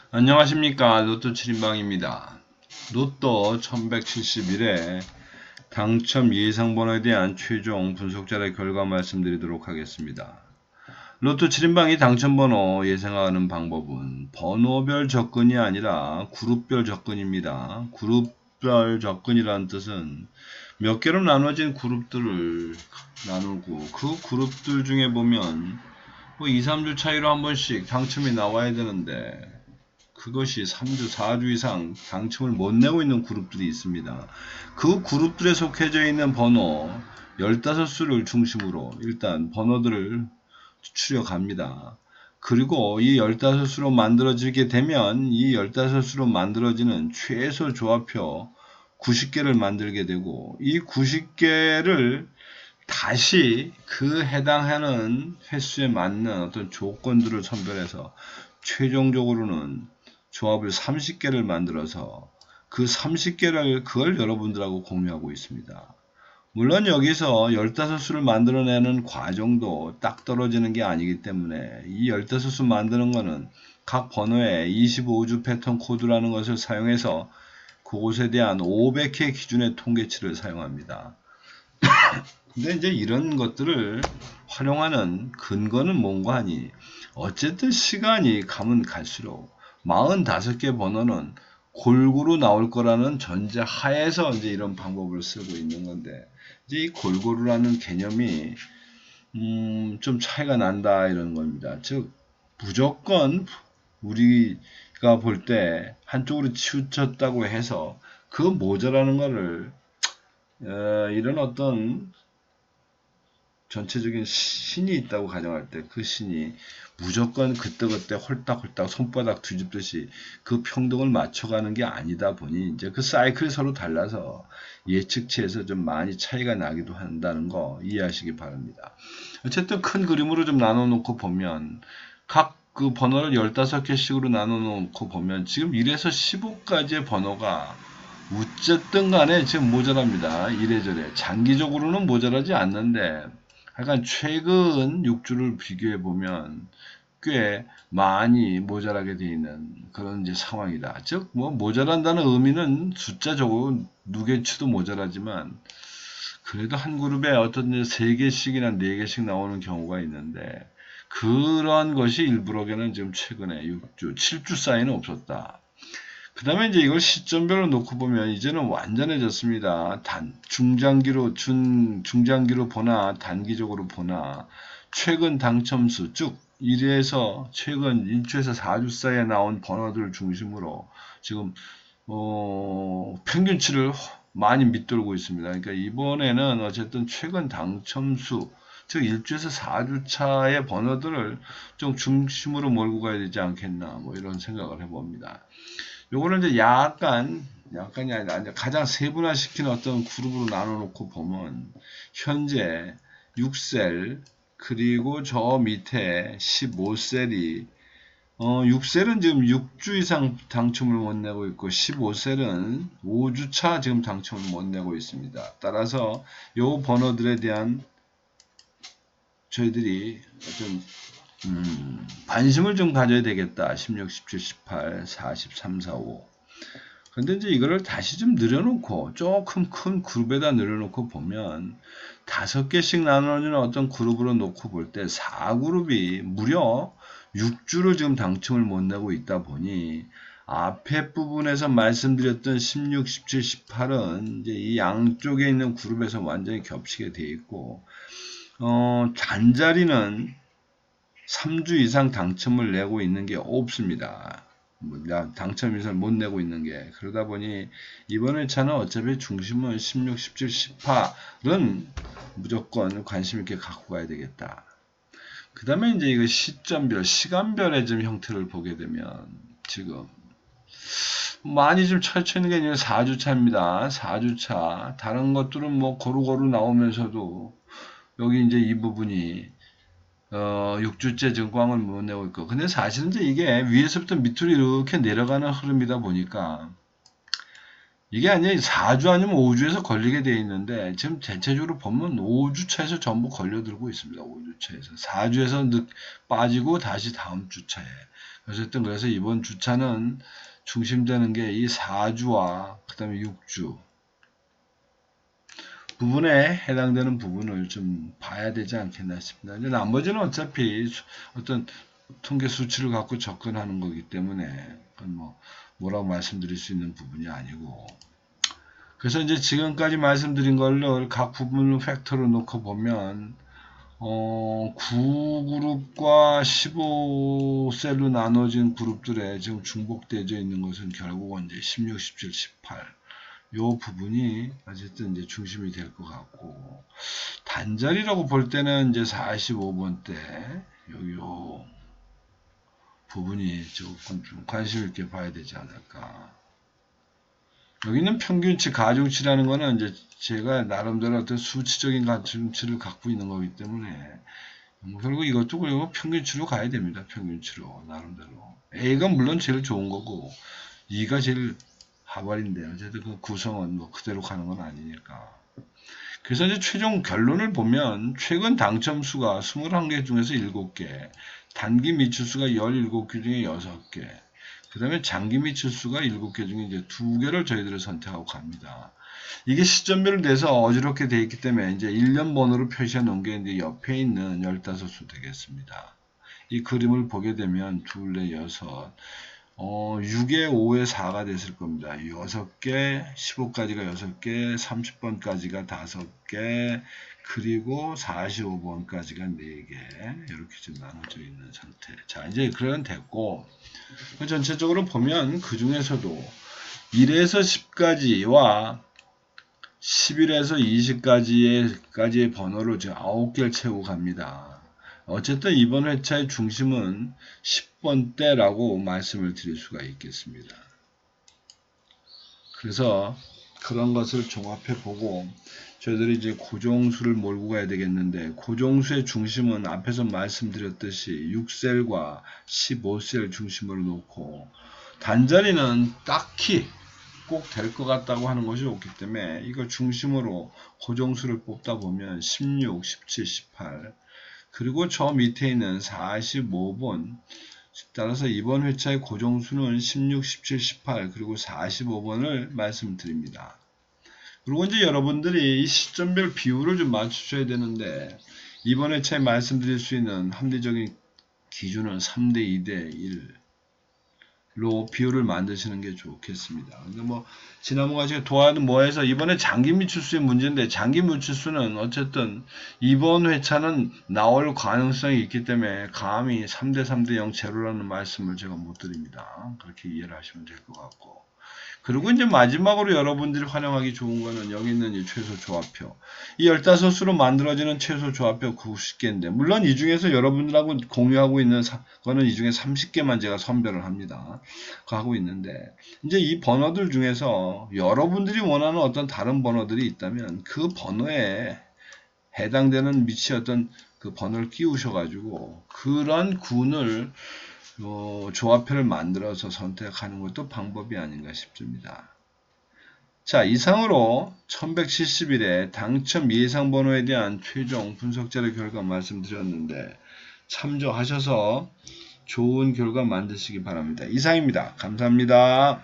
안녕하십니까. 로또 7인방입니다. 로또 1171회 당첨 예상번호에 대한 최종 분석자의 결과 말씀드리도록 하겠습니다. 로또 7인방이 당첨번호 예상하는 방법은 번호별 접근이 아니라 그룹별 접근입니다. 그룹별 접근이라는 뜻은 몇 개로 나눠진 그룹들을 나누고 그 그룹들 중에 보면 2, 3주 차이로 한 번씩 당첨이 나와야 되는데 그것이 3주, 4주 이상 당첨을 못 내고 있는 그룹들이 있습니다. 그 그룹들에 속해져 있는 번호 15수를 중심으로 일단 번호들을 추려갑니다. 그리고 이 15수로 만들어지게 되면 이 15수로 만들어지는 최소 조합표 90개를 만들게 되고 이 90개를 다시 그 해당하는 횟수에 맞는 어떤 조건들을 선별해서 최종적으로는 조합을 30개를 만들어서 그 30개를 그걸 여러분들하고 공유하고 있습니다. 물론 여기서 15수를 만들어내는 과정도 딱 떨어지는 게 아니기 때문에 이 15수 만드는 거는 각 번호에 25주 패턴 코드라는 것을 사용해서 그것에 대한 500회 기준의 통계치를 사용합니다. 근데 이제 이런 것들을 활용하는 근거는 뭔가 하니 어쨌든 시간이 가면 갈수록 45개 번호는 골고루 나올 거라는 전제 하에서 이제 이런 방법을 쓰고 있는 건데 이제 이 골고루라는 개념이 좀 차이가 난다 이런 겁니다. 즉 무조건 우리가 볼 때 한쪽으로 치우쳤다고 해서 그 모자라는 거를 이런 어떤 전체적인 신이 있다고 가정할 때 그 신이 무조건 그때그때 홀딱홀딱 손바닥 뒤집듯이 그 평등을 맞춰가는 게 아니다 보니 이제 그 사이클이 서로 달라서 예측치에서 좀 많이 차이가 나기도 한다는 거 이해하시기 바랍니다. 어쨌든 큰 그림으로 좀 나눠 놓고 보면 각 그 번호를 15개씩으로 나눠 놓고 보면 지금 1에서 15까지의 번호가 어쨌든 간에 지금 모자랍니다. 이래저래 장기적으로는 모자라지 않는데 약간 최근 6주를 비교해 보면 꽤 많이 모자라게 되어 있는 그런 이제 상황이다. 즉, 뭐 모자란다는 의미는 숫자적으로 누개치도 모자라지만 그래도 한 그룹에 어떤 3개씩이나 4개씩 나오는 경우가 있는데 그런 것이 일부러게는 지금 최근에 6주, 7주 사이는 없었다. 그 다음에 이제 이걸 시점별로 놓고 보면 이제는 완전해졌습니다. 중장기로 보나 단기적으로 보나 최근 당첨수 쭉 1에서 최근 1주에서 4주 사이에 나온 번호들을 중심으로 지금 평균치를 많이 밑돌고 있습니다. 그러니까 이번에는 어쨌든 최근 당첨수 즉 1주에서 4주 차의 번호들을 좀 중심으로 몰고 가야 되지 않겠나 뭐 이런 생각을 해봅니다. 요거는 이제 약간이 아니라 가장 세분화시킨 어떤 그룹으로 나눠놓고 보면 현재 6셀 그리고 저 밑에 15셀이 6셀은 지금 6주 이상 당첨을 못 내고 있고 15셀은 5주차 지금 당첨을 못 내고 있습니다. 따라서 요 번호들에 대한 저희들이 어떤 관심을 좀 가져야 되겠다. 16, 17, 18, 43, 45. 근데 이제 이거를 다시 좀 늘려놓고 조금 큰 그룹에다 늘려놓고 보면 5개씩 나누는 어떤 그룹으로 놓고 볼 때 4그룹이 무려 6주를 지금 당첨을 못 내고 있다 보니 앞에 부분에서 말씀드렸던 16, 17, 18은 이제 이 양쪽에 있는 그룹에서 완전히 겹치게 돼 있고 잔자리는 3주 이상 당첨을 내고 있는 게 없습니다. 당첨 이상 못 내고 있는 게 그러다 보니 이번 회차는 어차피 중심은 16, 17, 18은 무조건 관심 있게 갖고 가야 되겠다. 그 다음에 이제 이거 시점별, 시간별의 좀 형태를 보게 되면 지금 많이 좀 철쳐 있는 게 아니라 4주차입니다. 4주차. 다른 것들은 뭐 고루고루 나오면서도 여기 이제 이 부분이 6주째 증광을 못 내고 있고. 근데 사실은 이제 이게 위에서부터 밑으로 이렇게 내려가는 흐름이다 보니까 이게 아니라 4주 아니면 5주에서 걸리게 돼 있는데 지금 대체적으로 보면 5주차에서 전부 걸려들고 있습니다. 5주차에서 4주에서 빠지고 다시 다음 주차에. 어쨌든 그래서 이번 주차는 중심되는 게 이 4주와 그 다음에 6주 부분에 해당되는 부분을 좀 봐야 되지 않겠나 싶습니다. 이제 나머지는 어차피 어떤 통계 수치를 갖고 접근하는 거기 때문에 그건 뭐라고 말씀드릴 수 있는 부분이 아니고, 그래서 이제 지금까지 말씀드린 걸로 각 부분을 팩터로 놓고 보면 9그룹과 15셀로 나눠진 그룹들에 지금 중복되어 있는 것은 결국은 이제 16, 17, 18 요 부분이 어쨌든 이제 중심이 될 것 같고, 단자리라고 볼 때는 이제 45번대 요 부분이 조금 좀 관심 있게 봐야 되지 않을까. 여기는 평균치, 가중치라는 거는 이제 제가 나름대로 어떤 수치적인 가중치를 갖고 있는 거기 때문에 결국 이것도 그리고 평균치로 가야 됩니다. 평균치로 나름대로. A가 물론 제일 좋은 거고 2가 제일 하발인데 어쨌든 그 구성은 뭐 그대로 가는 건 아니니까. 그래서 이제 최종 결론을 보면 최근 당첨 수가 21개 중에서 7개, 단기 미출수가 17개 중에 6개, 그 다음에 장기 미출수가 7개 중에 이제 2개를 저희들이 선택하고 갑니다. 이게 시점별로 돼서 어지럽게 되어 있기 때문에 이제 1년 번호로 표시해 놓은 게 이제 옆에 있는 15수 되겠습니다. 이 그림을 보게 되면 2, 4, 6, 6에 5에 4가 됐을 겁니다. 6개, 15까지가 6개, 30번까지가 5개, 그리고 45번까지가 4개, 이렇게 지금 나눠져 있는 상태. 자, 이제 그런 됐고, 전체적으로 보면 그 중에서도 1에서 10까지와 11에서 20까지의 번호를 지금 9개를 채우고 갑니다. 어쨌든 이번 회차의 중심은 10번대라고 말씀을 드릴 수가 있겠습니다. 그래서 그런 것을 종합해 보고 저희들이 이제 고정수를 몰고 가야 되겠는데, 고정수의 중심은 앞에서 말씀드렸듯이 6셀과 15셀 중심으로 놓고, 단자리는 딱히 꼭 될 것 같다고 하는 것이 없기 때문에 이걸 중심으로 고정수를 뽑다 보면 16, 17, 18, 그리고 저 밑에 있는 45번, 따라서 이번 회차의 고정수는 16, 17, 18, 그리고 45번을 말씀드립니다. 그리고 이제 여러분들이 이 시점별 비율을 좀 맞추셔야 되는데, 이번 회차에 말씀드릴 수 있는 합리적인 기준은 3대 2대 1로 비율을 만드시는 게 좋겠습니다. 근데 지난번과 지금 도와는 뭐해서 이번에 장기 미출수의 문제인데, 장기 미출수는 어쨌든 이번 회차는 나올 가능성이 있기 때문에 감히 3대 3대 0 제로라는 말씀을 제가 못 드립니다. 그렇게 이해를 하시면 될 것 같고, 그리고 이제 마지막으로 여러분들이 활용하기 좋은 거는 여기 있는 이 최소 조합표. 이 15수로 만들어지는 최소 조합표 90개인데, 물론 이 중에서 여러분들하고 공유하고 있는 거는 이 중에 30개만 제가 선별을 합니다. 하고 있는데, 이제 이 번호들 중에서 여러분들이 원하는 어떤 다른 번호들이 있다면 그 번호에 해당되는 밑이 어떤 그 번호를 끼우셔가지고 그런 군을 조합표를 만들어서 선택하는 것도 방법이 아닌가 싶습니다. 자, 이상으로 1171의 당첨 예상 번호에 대한 최종 분석 자료 결과 말씀드렸는데 참조하셔서 좋은 결과 만드시기 바랍니다. 이상입니다. 감사합니다.